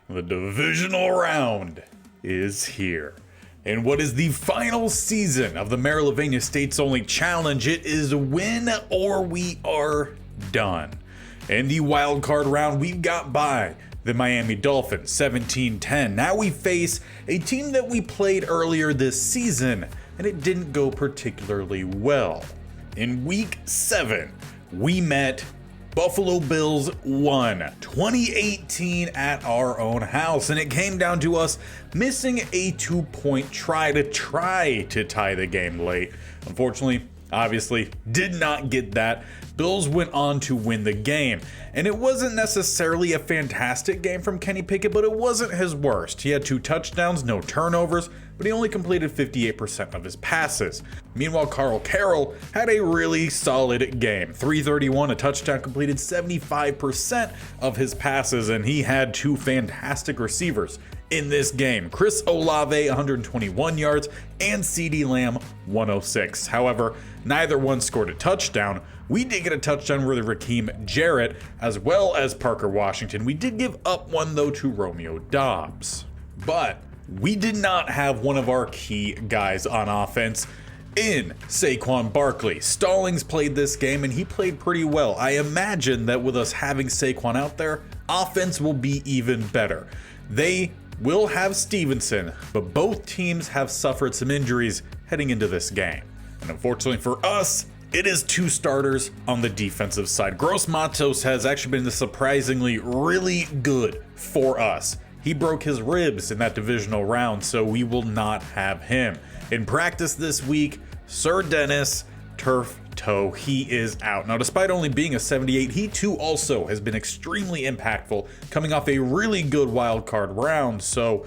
The divisional round is here. In what is the final season of the Marylvania States Only Challenge, it is win or we are done. In the wild card round, we've got by the Miami Dolphins 17-10. Now we face a team that we played earlier this season, and it didn't go particularly well. In week 7, we met Buffalo Bills 2018 at our own house, and it came down to us missing a 2-point try to tie the game late. Unfortunately, obviously, did not get that. Bills went on to win the game, and it wasn't necessarily a fantastic game from Kenny Pickett, but it wasn't his worst. He had 2 touchdowns, no turnovers, but he only completed 58% of his passes. Meanwhile, Carl Carroll had a really solid game. 331, a touchdown, completed 75% of his passes, and he had 2 fantastic receivers in this game. Chris Olave, 121 yards, and CeeDee Lamb, 106. However, neither one scored a touchdown. We did get a touchdown with Raheem Jarrett, as well as Parker Washington. We did give up one, though, to Romeo Doubs. But we did not have one of our key guys on offense in Saquon Barkley. Stallings played this game, and he played pretty well. I imagine that with us having Saquon out there, offense will be even better. They will have Stevenson, but both teams have suffered some injuries heading into this game. And unfortunately for us, it is 2 starters on the defensive side. Gross Matos has actually been surprisingly really good for us. He broke his ribs in that divisional round, so we will not have him. In practice this week, Sir Dennis, turf toe, he is out. Now, despite only being a 78, he too also has been extremely impactful, coming off a really good wild card round. So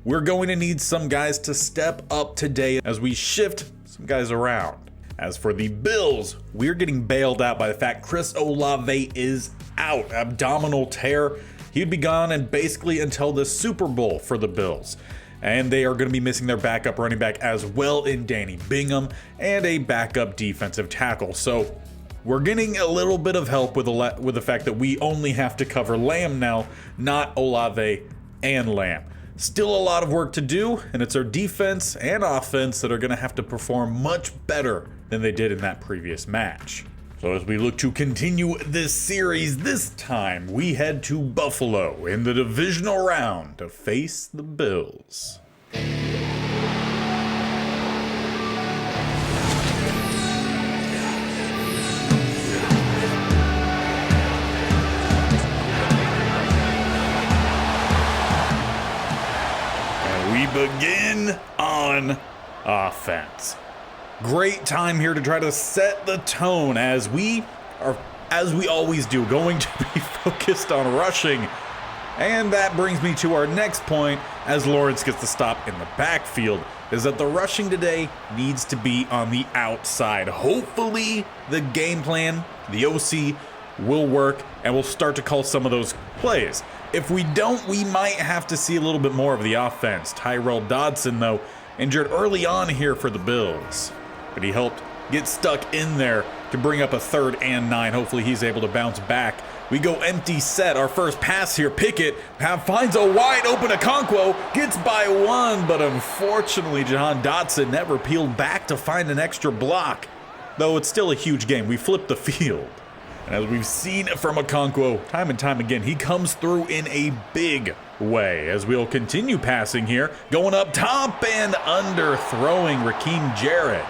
we're going to need some guys to step up today as we shift some guys around. As for the Bills, we're getting bailed out by the fact Chris Olave is out. Abdominal tear. He'd be gone and basically until the Super Bowl for the Bills. And they are going to be missing their backup running back as well in Danny Bingham and a backup defensive tackle. So we're getting a little bit of help with the fact that we only have to cover Lamb now, not Olave and Lamb. Still a lot of work to do, and it's our defense and offense that are going to have to perform much better than they did in that previous match. So as we look to continue this series, this time we head to Buffalo in the divisional round to face the Bills. And we begin on offense. Great time here to try to set the tone as we always do, going to be focused on rushing. And that brings me to our next point as Lawrence gets the stop in the backfield, is that the rushing today needs to be on the outside. Hopefully the game plan, the OC, will work and we'll start to call some of those plays. If we don't, we might have to see a little bit more of the offense. Tyrell Dodson, though, injured early on here for the Bills, but he helped get stuck in there to bring up a 3rd and 9. Hopefully he's able to bounce back. We go empty set. Our first pass here, Pickett finds a wide open Okonkwo, gets by 1, but unfortunately Jahan Dotson never peeled back to find an extra block. Though it's still a huge game, we flipped the field. And as we've seen from Okonkwo time and time again, he comes through in a big way as we'll continue passing here, going up top and underthrowing Raheem Jarrett.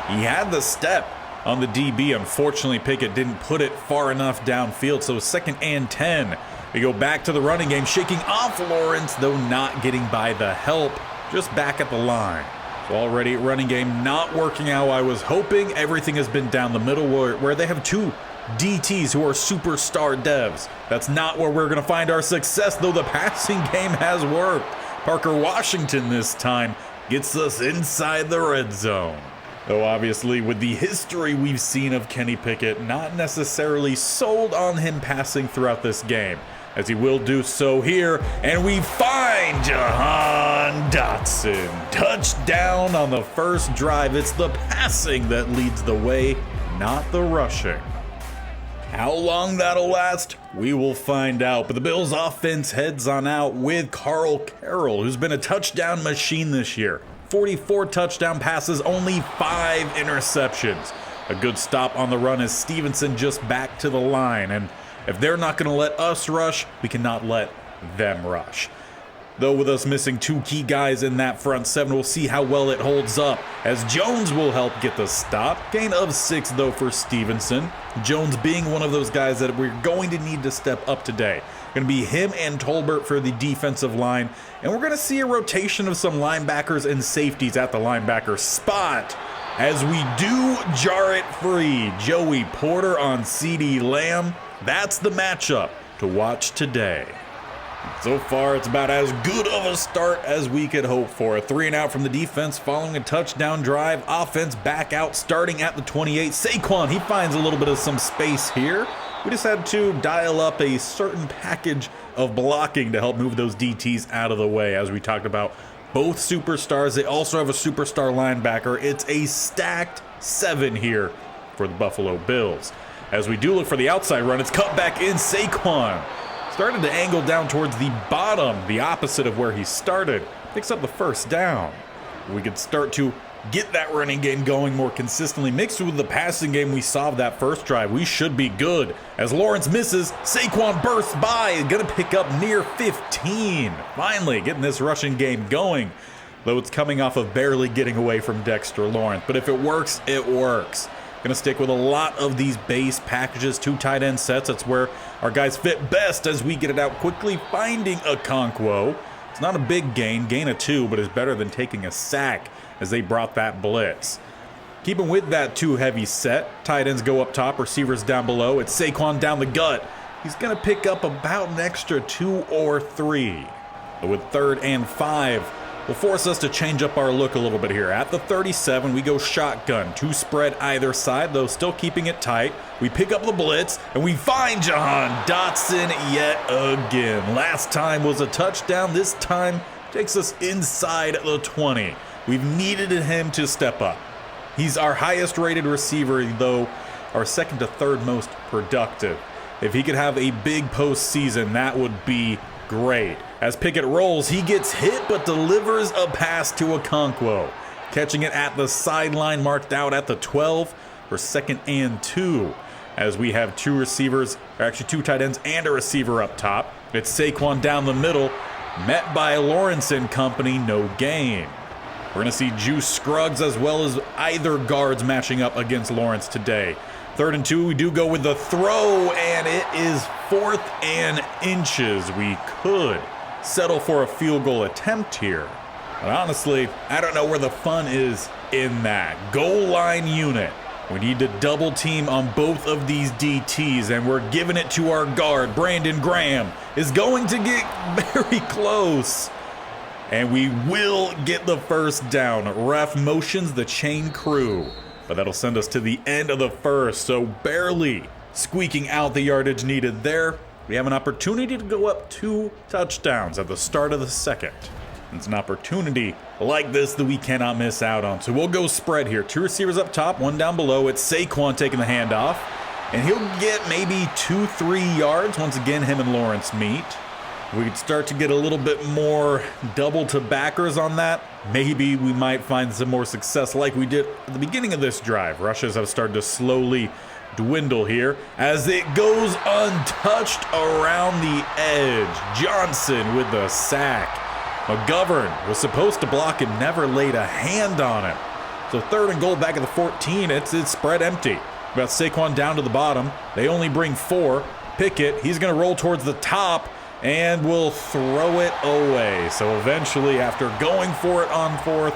He had the step on the DB. Unfortunately, Pickett didn't put it far enough downfield, so 2nd and 10. We go back to the running game, shaking off Lawrence, though not getting by the help, just back at the line. So already running game not working how I was hoping. Everything has been down the middle where they have 2 DTs who are superstar devs. That's not where we're going to find our success, though the passing game has worked. Parker Washington this time gets us inside the red zone. Though obviously with the history we've seen of Kenny Pickett, not necessarily sold on him passing throughout this game, as he will do so here, and we find Jahan Dotson. Touchdown on the first drive. It's the passing that leads the way, not the rushing. How long that'll last, we will find out. But the Bills offense heads on out with Carl Carroll, who's been a touchdown machine this year. 44 touchdown passes, only 5 interceptions. A good stop on the run as Stevenson just back to the line. And if they're not going to let us rush, we cannot let them rush. Though with us missing 2 key guys in that front 7, we'll see how well it holds up, as Jones will help get the stop. Gain of 6 though for Stevenson. Jones being one of those guys that we're going to need to step up today. Going to be him and Tolbert for the defensive line, and we're going to see a rotation of some linebackers and safeties at the linebacker spot as we do jar it free. Joey Porter on CeeDee Lamb. That's the matchup to watch today. So far, it's about as good of a start as we could hope for. A 3-and-out from the defense following a touchdown drive. Offense back out starting at the 28. Saquon, he finds a little bit of some space here. We just had to dial up a certain package of blocking to help move those DTs out of the way. As we talked about, both superstars. They also have a superstar linebacker. It's a stacked 7 here for the Buffalo Bills. As we do look for the outside run, it's cut back in. Saquon started to angle down towards the bottom, the opposite of where he started. Picks up the first down. We could start to get that running game going more consistently. Mixed with the passing game we saw that first drive, we should be good. As Lawrence misses, Saquon bursts by, gonna pick up near 15. Finally getting this rushing game going, though it's coming off of barely getting away from Dexter Lawrence. But if it works, it works. Going to stick with a lot of these base packages, 2 tight end sets. That's where our guys fit best as we get it out quickly, finding Okonkwo. It's not a big gain of 2, but it's better than taking a sack as they brought that blitz. Keeping with that 2 heavy set, tight ends go up top, receivers down below. It's Saquon down the gut. He's going to pick up about an extra 2 or 3. But with 3rd and 5, will force us to change up our look a little bit here. At the 37, we go shotgun. 2 spread either side, though still keeping it tight. We pick up the blitz, and we find Jahan Dotson yet again. Last time was a touchdown. This time takes us inside the 20. We've needed him to step up. He's our highest rated receiver, though our 2nd to 3rd most productive. If he could have a big postseason, that would be great. As Pickett rolls, he gets hit but delivers a pass to Okonkwo. Catching it at the sideline, marked out at the 12 for 2nd and 2. As we have 2 receivers, or actually 2 tight ends and a receiver up top. It's Saquon down the middle, met by Lawrence and company, no gain. We're going to see Juice Scruggs as well as either guards matching up against Lawrence today. 3rd and 2, we do go with the throw, and it is 4th and inches. We could settle for a field goal attempt here. But honestly, I don't know where the fun is in that. Goal line unit. We need to double team on both of these DTs, and we're giving it to our guard. Brandon Graham is going to get very close. And we will get the first down. Ref motions the chain crew. But that'll send us to the end of the first, so barely squeaking out the yardage needed there. We have an opportunity to go up 2 touchdowns at the start of the 2nd. It's an opportunity like this that we cannot miss out on. So we'll go spread here. 2 receivers up top, 1 down below. It's Saquon taking the handoff. And he'll get maybe 2-3 yards. Once again, him and Lawrence meet. We could start to get a little bit more double to backers on that. Maybe we might find some more success like we did at the beginning of this drive. Rushes have started to slowly dwindle here as it goes untouched around the edge. Johnson with the sack. McGovern was supposed to block him, never laid a hand on him. So 3rd and goal back at the 14. It's spread empty. We got Saquon down to the bottom. They only bring 4. Pickett, he's going to roll towards the top and will throw it away. So eventually, after going for it on 4th,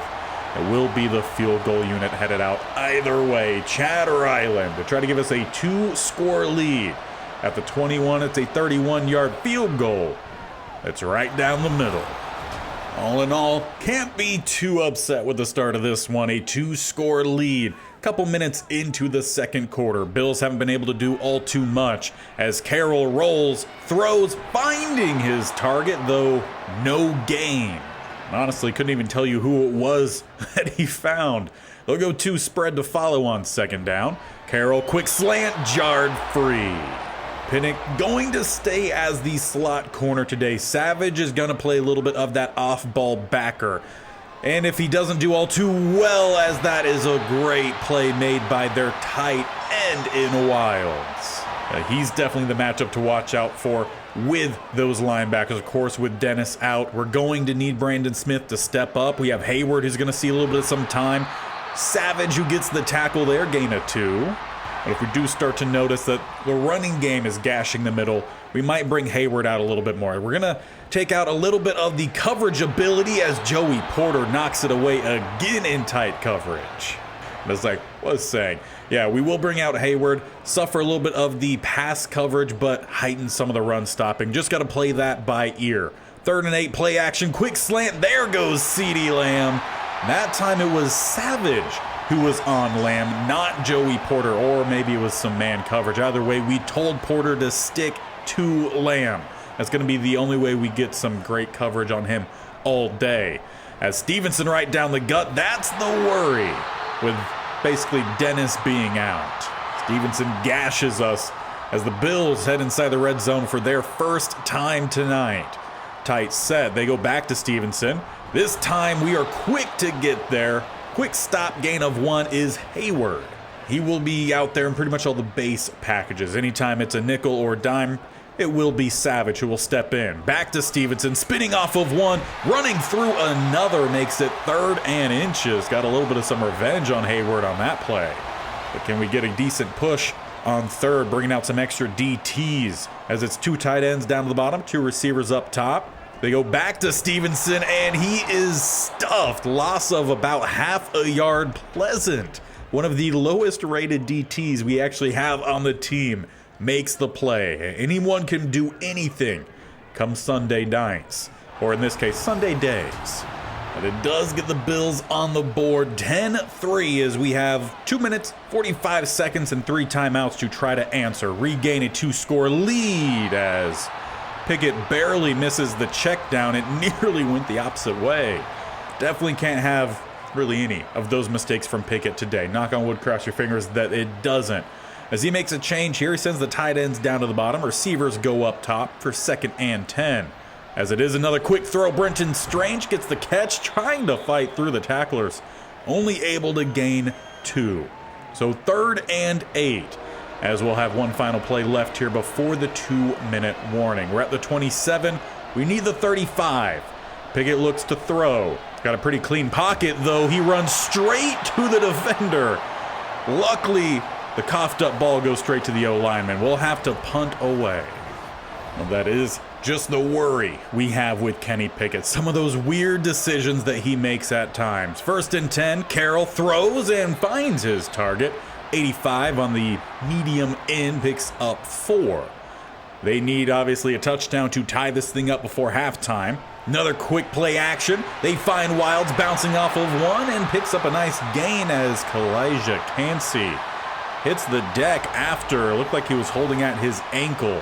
it will be the field goal unit headed out either way. Chatter Island to try to give us a 2-score lead. At the 21, it's a 31-yard field goal. It's right down the middle. All in all, can't be too upset with the start of this one. A 2-score lead. Couple minutes into the 2nd quarter. Bills haven't been able to do all too much as Carroll rolls, throws, finding his target, though no gain. Honestly, couldn't even tell you who it was that he found. They'll go 2 spread to follow on 2nd down. Carroll, quick slant, jarred free. Pickett going to stay as the slot corner today. Savage is going to play a little bit of that off-ball backer. And if he doesn't do all too well, as that is a great play made by their tight end in Wilds. He's definitely the matchup to watch out for with those linebackers. Of course, with Dennis out, we're going to need Brandon Smith to step up. We have Hayward, who's going to see a little bit of some time. Savage, who gets the tackle there, gain a 2. But if we do start to notice that the running game is gashing the middle, we might bring Hayward out a little bit more. We're going to take out a little bit of the coverage ability as Joey Porter knocks it away again in tight coverage. That's like what I was saying. Yeah, we will bring out Hayward, suffer a little bit of the pass coverage, but heighten some of the run stopping. Just got to play that by ear. 3rd and 8, play action, quick slant. There goes CeeDee Lamb. That time it was Savage who was on Lamb, not Joey Porter, or maybe it was some man coverage. Either way, we told Porter to stick to Lamb. That's going to be the only way we get some great coverage on him all day. As Stevenson right down the gut, that's the worry with basically Dennis being out. Stevenson gashes us as the Bills head inside the red zone for their first time tonight. Tight set, they go back to Stevenson. This time we are quick to get there. Quick stop, gain of 1 is Hayward. He will be out there in pretty much all the base packages. Anytime it's a nickel or dime, it will be Savage who will step in. Back to Stevenson, spinning off of 1, running through another, makes it 3rd and inches. Got a little bit of some revenge on Hayward on that play. But can we get a decent push on 3rd, bringing out some extra DTs as it's 2 tight ends down to the bottom, 2 receivers up top. They go back to Stevenson, and he is stuffed. Loss of about half a yard. Pleasant, one of the lowest rated DTs we actually have on the team, makes the play. Anyone can do anything come Sunday nights, or in this case, Sunday days. But it does get the Bills on the board. 10-3 as we have 2 minutes, 45 seconds, and 3 timeouts to try to answer. Regain a 2-score lead as Pickett barely misses the check down. It nearly went the opposite way. Definitely can't have really any of those mistakes from Pickett today. Knock on wood, cross your fingers that it doesn't. As he makes a change here, he sends the tight ends down to the bottom. Receivers go up top for 2nd and 10. As it is another quick throw, Brenton Strange gets the catch, trying to fight through the tacklers. Only able to gain 2. So 3rd and 8. As we'll have 1 final play left here before the 2-minute warning. We're at the 27. We need the 35. Pickett looks to throw. Got a pretty clean pocket, though. He runs straight to the defender. Luckily, the coughed up ball goes straight to the O-lineman. We'll have to punt away. Well, that is just the worry we have with Kenny Pickett. Some of those weird decisions that he makes at times. 1st and 10, Carroll throws and finds his target. 85 on the medium end, picks up 4. They need, obviously, a touchdown to tie this thing up before halftime. Another quick play action. They find Wilds bouncing off of 1 and picks up a nice gain as Kalijah Cansey hits the deck after. Looked like he was holding at his ankle.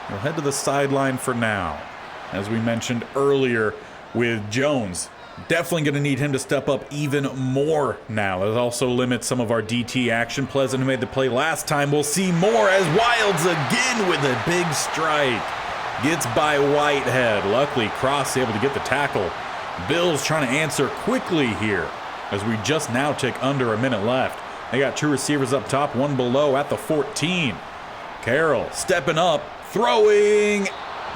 We'll head to the sideline for now. As we mentioned earlier with Jones, definitely going to need him to step up even more now. That also limits some of our DT action. Pleasant, who made the play last time, we'll see more as Wilds again with a big strike. Gets by Whitehead. Luckily, Cross able to get the tackle. Bills trying to answer quickly here as we just now tick under a minute left. They got 2 receivers up top, 1 below at the 14. Carroll stepping up, throwing,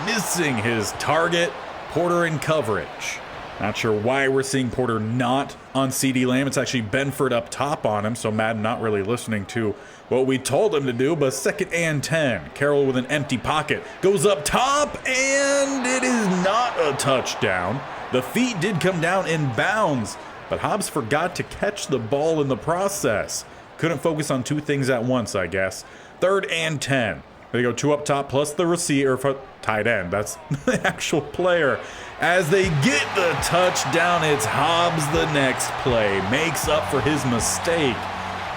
missing his target. Porter in coverage. Not sure why we're seeing Porter not on CeeDee Lamb. It's actually Benford up top on him, so Madden not really listening to what we told him to do. But 2nd and 10. Carroll with an empty pocket. Goes up top, and it is not a touchdown. The feet did come down in bounds, but Hobbs forgot to catch the ball in the process. Couldn't focus on 2 things at once, I guess. 3rd and 10. They go 2 up top plus the receiver, tight end. That's the actual player. As they get the touchdown, it's Hobbs the next play. Makes up for his mistake.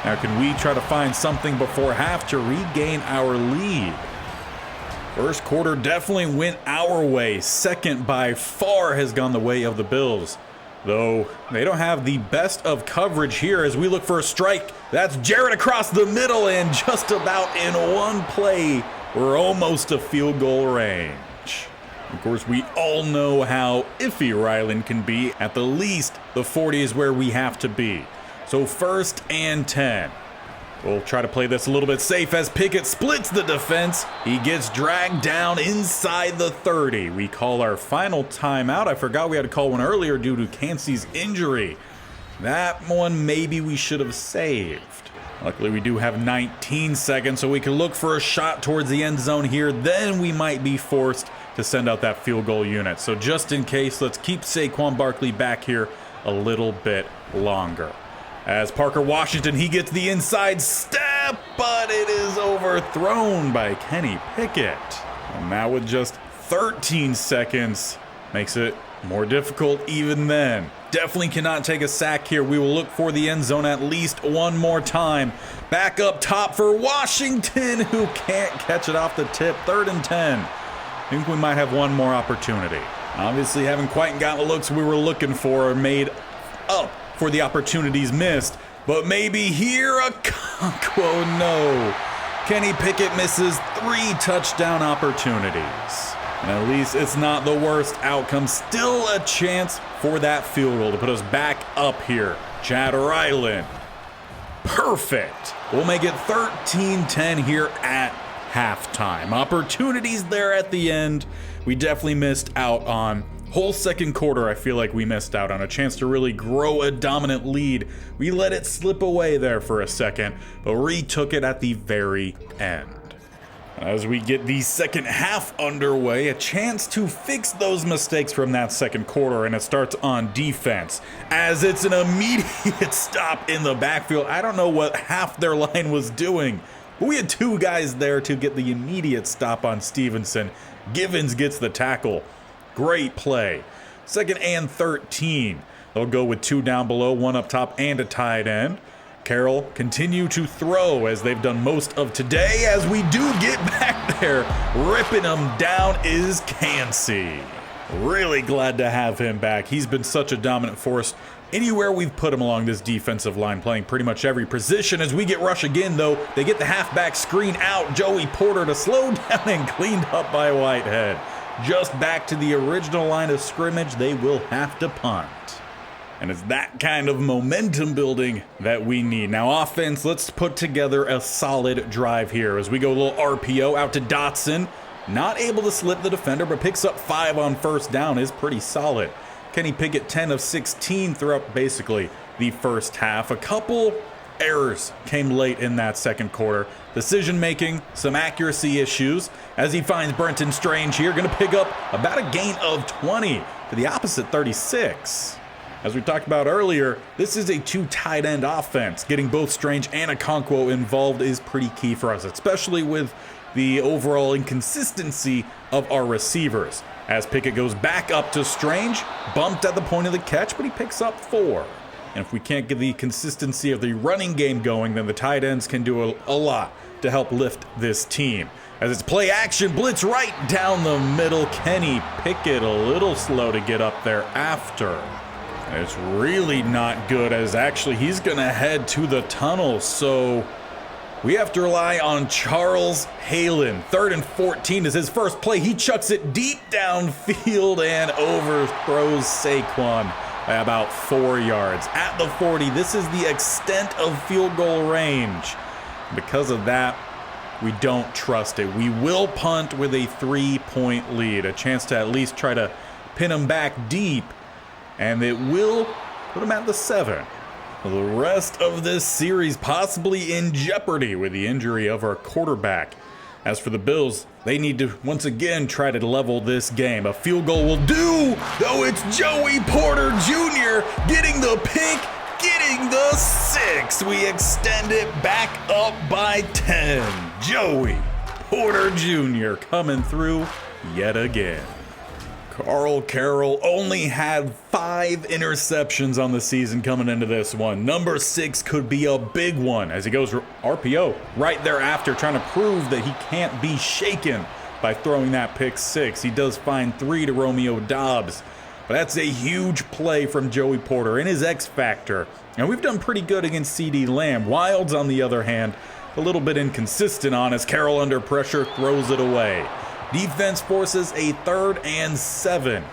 Now, can we try to find something before half to regain our lead? First quarter definitely went our way. Second by far has gone the way of the Bills. though they don't have the best of coverage here as we look for a strike. That's Jarrett across the middle, and just about in one play, we're almost to field goal range. Of course, we all know how iffy Rylan can be. At the least, the 40 is where we have to be. So 1st and 10. We'll try to play this a little bit safe as Pickett splits the defense. He gets dragged down inside the 30. We call our final timeout. I forgot we had to call one earlier due to Cansey's injury. That one maybe we should have saved. Luckily, we do have 19 seconds, so we can look for a shot towards the end zone here. Then we might be forced to send out that field goal unit. So just in case, let's keep Saquon Barkley back here a little bit longer. As Parker Washington, he gets the inside step, but it is overthrown by Kenny Pickett. And now with just 13 seconds, makes it more difficult even then. Definitely cannot take a sack here. We will look for the end zone at least one more time. Back up top for Washington, who can't catch it off the tip. 3rd and 10. I think we might have one more opportunity. Obviously haven't quite gotten the looks we were looking for or made up for the opportunities missed. But maybe here a Conquo. No. Kenny Pickett misses 3 touchdown opportunities. And at least it's not the worst outcome. Still a chance for that field goal to put us back up here. Chad Ryland. Perfect. We'll make it 13-10 here at halftime. Opportunities there at the end. We definitely missed out on. Whole second quarter, I feel like we missed out on a chance to really grow a dominant lead. We let it slip away there for a second, but retook it at the very end. As we get the second half underway, a chance to fix those mistakes from that second quarter, and it starts on defense as it's an immediate stop in the backfield. I don't know what half their line was doing, but we had 2 guys there to get the immediate stop on Stevenson. Givens gets the tackle. Great play. 2nd and 13. They'll go with 2 down below, 1 up top, and a tight end. Carroll continue to throw as they've done most of today. As we do get back there, ripping them down is Cansey. Really glad to have him back. He's been such a dominant force anywhere we've put him along this defensive line, playing pretty much every position. As we get rush again, though, they get the halfback screen out. Joey Porter to slow down and cleaned up by Whitehead. Just back to the original line of scrimmage, they will have to punt. And it's that kind of momentum building that we need. Now offense, let's put together a solid drive here as we go a little RPO out to Dotson. Not able to slip the defender, but picks up 5 on 1st down is pretty solid. Kenny Pickett 10 of 16 throughout basically the first half. A couple errors came late in that second quarter. Decision making, some accuracy issues as he finds Brenton Strange here, going to pick up about a gain of 20 to the opposite 36. As we talked about earlier, this is a 2 tight end offense. Getting both Strange and Okonkwo involved is pretty key for us, especially with the overall inconsistency of our receivers. As Pickett goes back up to Strange, bumped at the point of the catch, but he picks up 4. And if we can't get the consistency of the running game going, then the tight ends can do a lot to help lift this team. As it's play action, blitz right down the middle. Kenny Pickett a little slow to get up there after. It's really not good, as actually he's going to head to the tunnel. So we have to rely on Charles Halen. 3rd and 14 is his first play. He chucks it deep downfield and overthrows Saquon by about 4 yards. At the 40, this is the extent of field goal range. Because of that, we don't trust it. We will punt with a 3-point lead, a chance to at least try to pin him back deep, and it will put him at the 7. The rest of this series possibly in jeopardy with the injury of our quarterback. As for the Bills, they need to once again try to level this game. A field goal will do, though it's Joey Porter Jr. getting the pick, getting the 6. We extend it back up by 10. Joey Porter Jr. coming through yet again. Carl Carroll only had 5 interceptions on the season coming into this one. Number 6 could be a big one as he goes RPO right thereafter, trying to prove that he can't be shaken by throwing that pick 6. He does find 3 to Romeo Doubs, But that's a huge play from Joey Porter in his X Factor. And we've done pretty good against CeeDee Lamb. Wilds, on the other hand, a little bit inconsistent on as Carroll under pressure throws it away. Defense forces a 3rd and 7,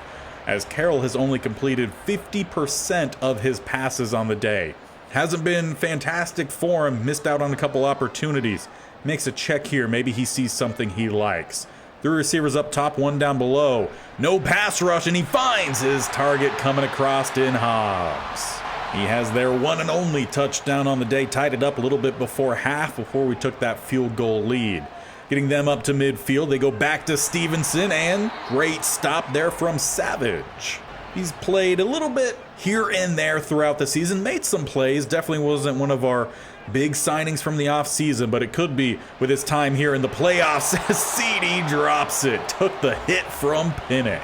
as Carroll has only completed 50% of his passes on the day. Hasn't been fantastic for him, missed out on a couple opportunities. Makes a check here, maybe he sees something he likes. 3 receivers up top, 1 down below. No pass rush, and he finds his target coming across in Hobbs. He has their one and only touchdown on the day, tied it up a little bit before half, before we took that field goal lead. Getting them up to midfield, they go back to Stevenson, and great stop there from Savage. He's played a little bit here and there throughout the season, made some plays, definitely wasn't one of our big signings from the offseason, but it could be with his time here in the playoffs as CeeDee drops it. Took the hit from Pickett.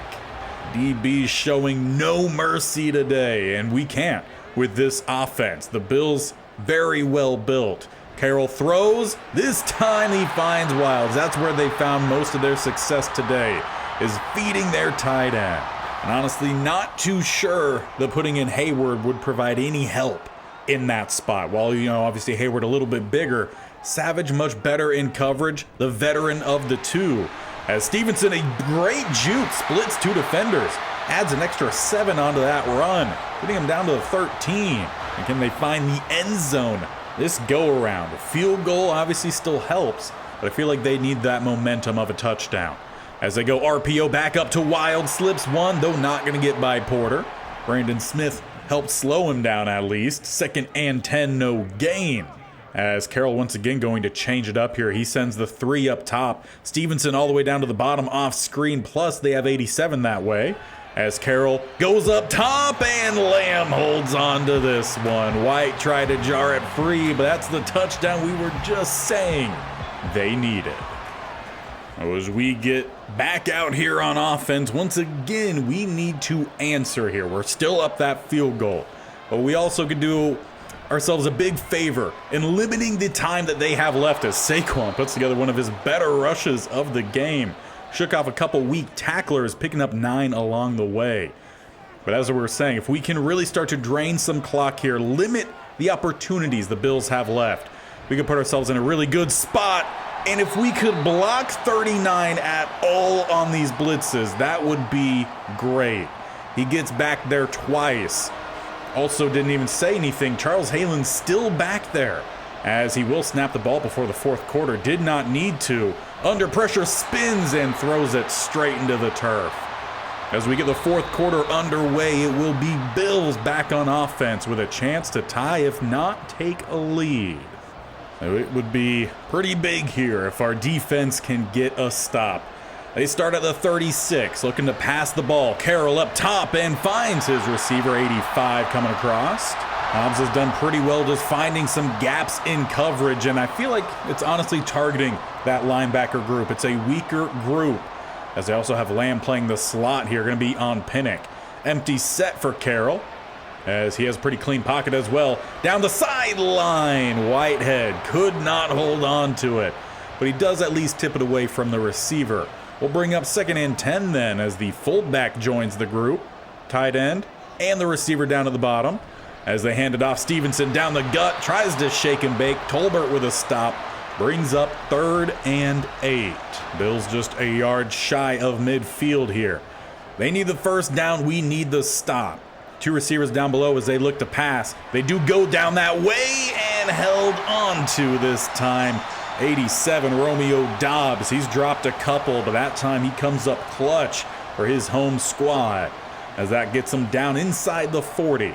DB showing no mercy today, and we can't with this offense. The Bills very well built. Carroll throws. This time he finds Wilds. That's where they found most of their success today, is feeding their tight end. And honestly, not too sure that putting in Hayward would provide any help in that spot. While, obviously Hayward a little bit bigger, Savage much better in coverage, the veteran of the two. As Stevenson, a great juke, splits 2 defenders, adds an extra 7 onto that run, putting him down to the 13. And can they find the end zone this go-around? A field goal obviously still helps, but I feel like they need that momentum of a touchdown. As they go RPO back up to Wild, slips 1, though not going to get by Porter. Brandon Smith helped slow him down at least. 2nd and 10, no gain. As Carroll once again going to change it up here. He sends the 3 up top. Stevenson all the way down to the bottom off screen, plus they have 87 that way. As Carroll goes up top, and Lamb holds on to this one. White tried to jar it free, but that's the touchdown we were just saying they needed. As we get back out here on offense, once again, we need to answer here. We're still up that field goal, but we also could do ourselves a big favor in limiting the time that they have left as Saquon puts together one of his better rushes of the game. Shook off a couple weak tacklers, picking up 9 along the way. But as we were saying, if we can really start to drain some clock here, limit the opportunities the Bills have left, we could put ourselves in a really good spot. And if we could block 39 at all on these blitzes, that would be great. He gets back there twice. Also didn't even say anything. Charles Halen still back there, as he will snap the ball before the 4th quarter. Did not need to. Under pressure, spins and throws it straight into the turf. As we get the 4th quarter underway, it will be Bills back on offense with a chance to tie, if not take a lead. It would be pretty big here if our defense can get a stop. They start at the 36, looking to pass the ball. Carroll up top and finds his receiver, 85, coming across. Hobbs has done pretty well just finding some gaps in coverage, and I feel like it's honestly targeting that linebacker group. It's a weaker group, as they also have Lamb playing the slot here, going to be on Pickett. Empty set for Carroll, as he has a pretty clean pocket as well. Down the sideline, Whitehead could not hold on to it, but he does at least tip it away from the receiver. We'll bring up 2nd and 10 then, as the fullback joins the group. Tight end and the receiver down at the bottom. As they hand it off, Stevenson down the gut, tries to shake and bake. Tolbert with a stop, brings up 3rd and 8. Bills just a yard shy of midfield here. They need the first down, we need the stop. 2 receivers down below as they look to pass. They do go down that way and held on to this time. 87, Romeo Dobbs. He's dropped a couple, but that time he comes up clutch for his home squad, as that gets him down inside the 40.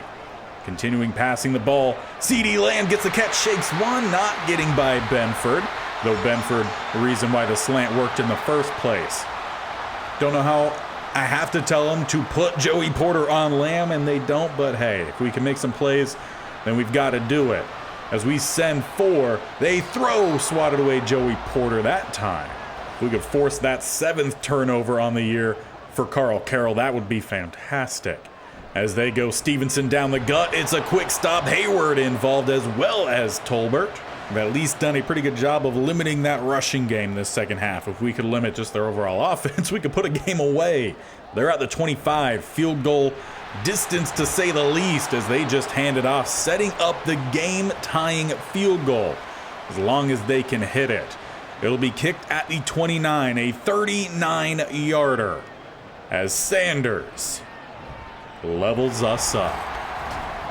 Continuing passing the ball, CeeDee Lamb gets the catch, shakes 1, not getting by Benford. Though Benford, the reason why the slant worked in the first place. Don't know how I have to tell them to put Joey Porter on Lamb, and they don't, but hey, if we can make some plays, then we've got to do it. As we send 4, they throw, swatted away Joey Porter that time. If we could force that 7th turnover on the year for Carl Carroll, that would be fantastic. As they go Stevenson down the gut, it's a quick stop. Hayward involved as well as Tolbert. We've at least done a pretty good job of limiting that rushing game this second half. If we could limit just their overall offense, we could put a game away. They're at the 25, field goal distance to say the least, as they just handed off, setting up the game-tying field goal. As long as they can hit it, it'll be kicked at the 29, a 39-yarder, as Sanders levels us up.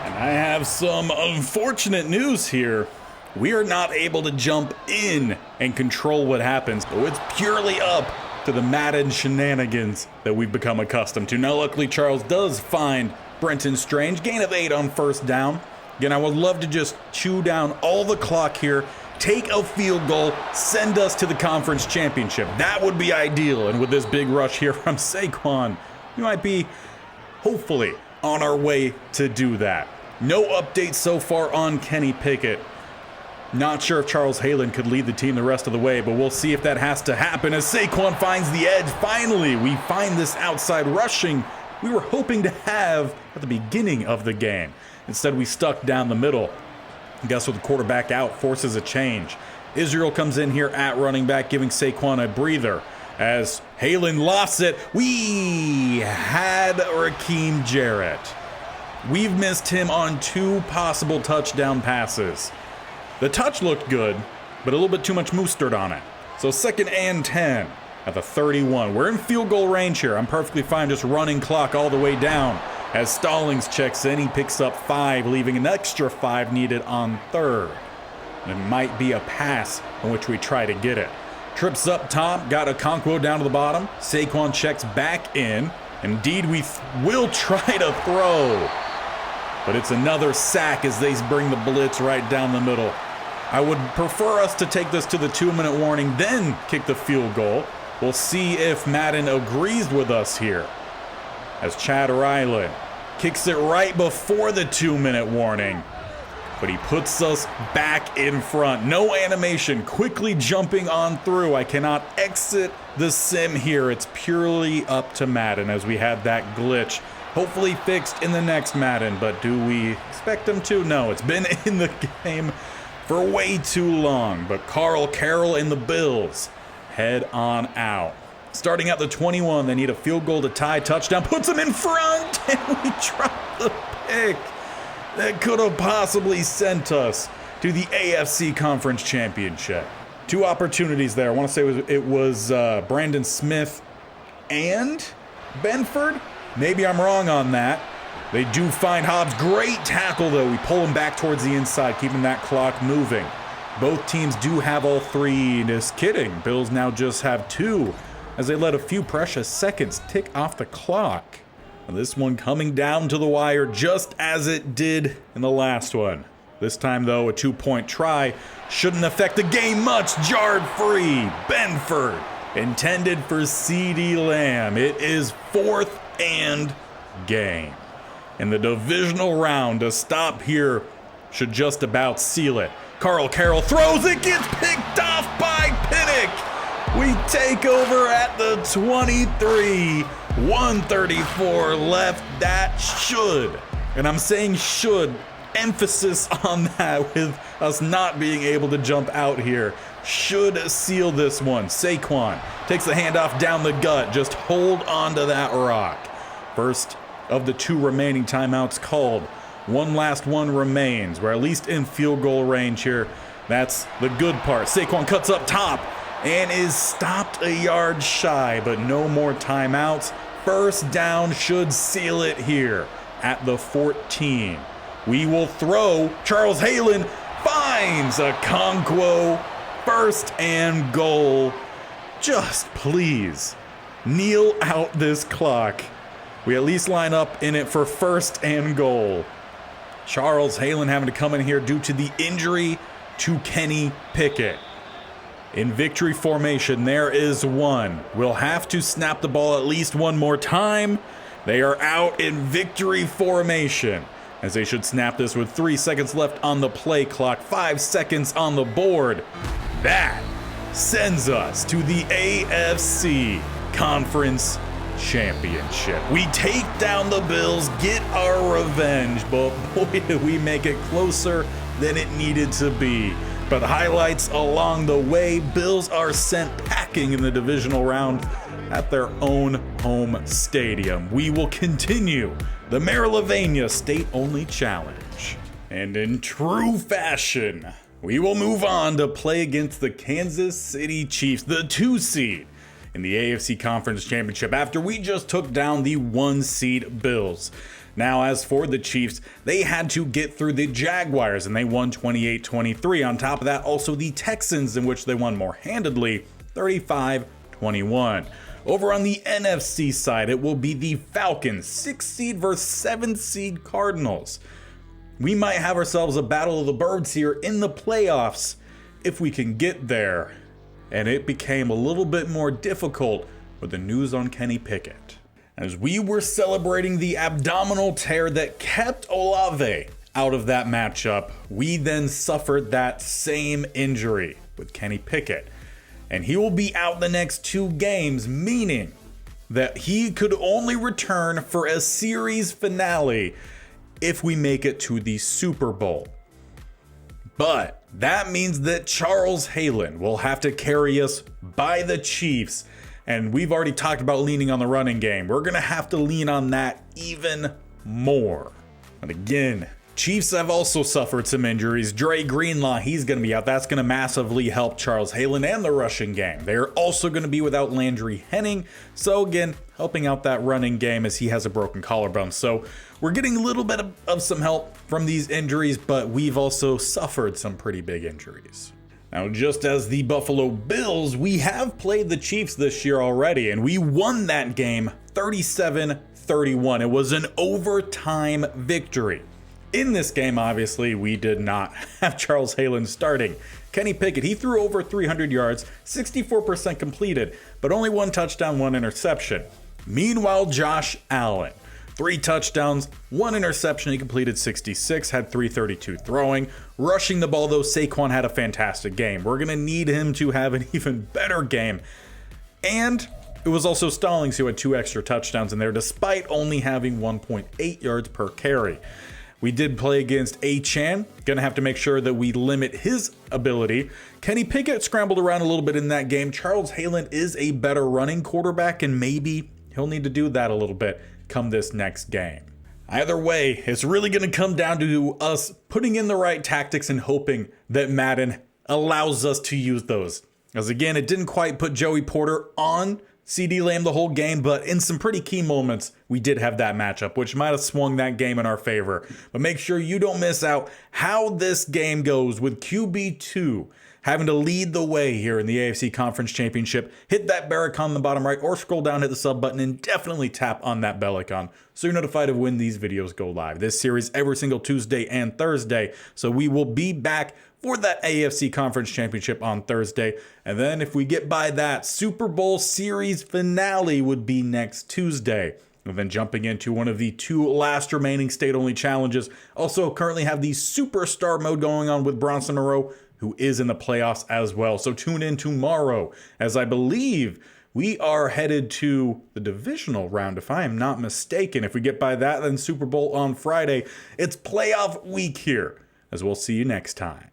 And I have some unfortunate news here. We are not able to jump in and control what happens, so it's purely up to the Madden shenanigans that we've become accustomed to. Now, luckily, Charles does find Brenton Strange, gain of 8 on first down. Again, I would love to just chew down all the clock here, take a field goal, send us to the conference championship. That would be ideal, and with this big rush here from Saquon, we might be, hopefully, on our way to do that. No updates so far on Kenny Pickett. Not sure if Charles Halen could lead the team the rest of the way, but we'll see if that has to happen as Saquon finds the edge. Finally, we find this outside rushing we were hoping to have at the beginning of the game. Instead, we stuck down the middle. I guess with the quarterback out, forces a change. Israel comes in here at running back, giving Saquon a breather. As Halen lost it, we had Raheem Jarrett. We've missed him on 2 possible touchdown passes. The touch looked good, but a little bit too much mustard on it. So 2nd and 10 at the 31. We're in field goal range here. I'm perfectly fine just running clock all the way down. As Stallings checks in, he picks up 5, leaving an extra 5 needed on 3rd. And it might be a pass in which we try to get it. Trips up top, got Okonkwo down to the bottom. Saquon checks back in. Indeed, we will try to throw. But it's another sack as they bring the blitz right down the middle. I would prefer us to take this to the 2-minute warning, then kick the field goal. We'll see if Madden agrees with us here. As Chad Ryland kicks it right before the 2-minute warning. But he puts us back in front. No animation, quickly jumping on through. I cannot exit the sim here. It's purely up to Madden as we had that glitch. Hopefully fixed in the next Madden, but do we expect them to? No, it's been in the game for way too long. But Carl Carroll and the Bills head on out. Starting at the 21, they need a field goal to tie. Touchdown puts them in front, and we drop the pick that could have possibly sent us to the AFC Conference Championship. 2 opportunities there. I want to say it was Brandon Smith and Benford. Maybe I'm wrong on that. They do find Hobbs. Great tackle, though. We pull him back towards the inside, keeping that clock moving. Both teams do have all 3. Just kidding. Bills now just have 2 as they let a few precious seconds tick off the clock. This one coming down to the wire just as it did in the last one. This time, though, a 2-point try shouldn't affect the game much. Jarred free. Benford intended for CeeDee Lamb. It is 4th and game. And the divisional round to stop here should just about seal it. Carl Carroll throws it, gets picked off by Pickett. We take over at the 23. 134 left. That should, and I'm saying should, emphasis on that with us not being able to jump out here, should seal this one. Saquon takes the handoff down the gut. Just hold on to that rock. First of the 2 remaining timeouts called. One last one remains. We're at least in field goal range here. That's the good part. Saquon cuts up top and is stopped a yard shy, but no more timeouts. First down should seal it here at the 14. We will throw. Charles Halen finds Okonkwo. 1st and goal. Just please kneel out this clock. We at least line up in it for 1st and goal. Charles Halen having to come in here due to the injury to Kenny Pickett. In victory formation, there is 1. We'll have to snap the ball at least one more time. They are out in victory formation, as they should snap this with 3 seconds left on the play clock, 5 seconds on the board. That sends us to the AFC Conference Championship. We take down the Bills, get our revenge, but boy, did we make it closer than it needed to be. But highlights along the way, Bills are sent packing in the divisional round at their own home stadium. We will continue the Marylvania state-only challenge. And in true fashion, we will move on to play against the Kansas City Chiefs, the 2 seed in the AFC Conference Championship, after we just took down the 1 seed Bills. Now, as for the Chiefs, they had to get through the Jaguars, and they won 28-23. On top of that, also the Texans, in which they won more handedly, 35-21. Over on the NFC side, it will be the Falcons, 6 seed versus 7 seed Cardinals. We might have ourselves a battle of the birds here in the playoffs if we can get there. And it became a little bit more difficult with the news on Kenny Pickett. As we were celebrating the abdominal tear that kept Olave out of that matchup, we then suffered that same injury with Kenny Pickett. And he will be out the next 2 games, meaning that he could only return for a series finale if we make it to the Super Bowl. But that means that Charles Halen will have to carry us by the Chiefs. And we've already talked about leaning on the running game. We're going to have to lean on that even more. And again, Chiefs have also suffered some injuries. Dre Greenlaw, he's going to be out. That's going to massively help Charles Halen and the rushing game. They're also going to be without Landry Henning. So again, helping out that running game as he has a broken collarbone. So we're getting a little bit of some help from these injuries, but we've also suffered some pretty big injuries. Now, just as the Buffalo Bills, we have played the Chiefs this year already, and we won that game 37-31. It was an overtime victory. In this game, obviously, we did not have Charles Halen starting. Kenny Pickett, he threw over 300 yards, 64% completed, but only 1 touchdown, 1 interception. Meanwhile, Josh Allen, 3 touchdowns, 1 interception. He completed 66, had 332 throwing. Rushing the ball, though, Saquon had a fantastic game. We're going to need him to have an even better game. And it was also Stallings who had 2 extra touchdowns in there, despite only having 1.8 yards per carry. We did play against Achane. Gonna have to make sure that we limit his ability. Kenny Pickett scrambled around a little bit in that game. Charles Halen is a better running quarterback, and maybe he'll need to do that a little bit come this next game. Either way, it's really going to come down to us putting in the right tactics and hoping that Madden allows us to use those. As again, it didn't quite put Joey Porter on CeeDee Lamb the whole game, but in some pretty key moments, we did have that matchup, which might have swung that game in our favor. But make sure you don't miss out how this game goes with QB2 having to lead the way here in the AFC Conference Championship. Hit that bell icon on the bottom right, or scroll down, hit the sub button, and definitely tap on that bell icon so you're notified of when these videos go live. This series every single Tuesday and Thursday, so we will be back for that AFC Conference Championship on Thursday. And then if we get by that, Super Bowl series finale would be next Tuesday. And then jumping into one of the 2 last remaining state-only challenges. Also currently have the Superstar mode going on with Bronson Moreau, who is in the playoffs as well. So tune in tomorrow, as I believe we are headed to the Divisional Round, if I am not mistaken. If we get by that, then Super Bowl on Friday. It's playoff week here, as we'll see you next time.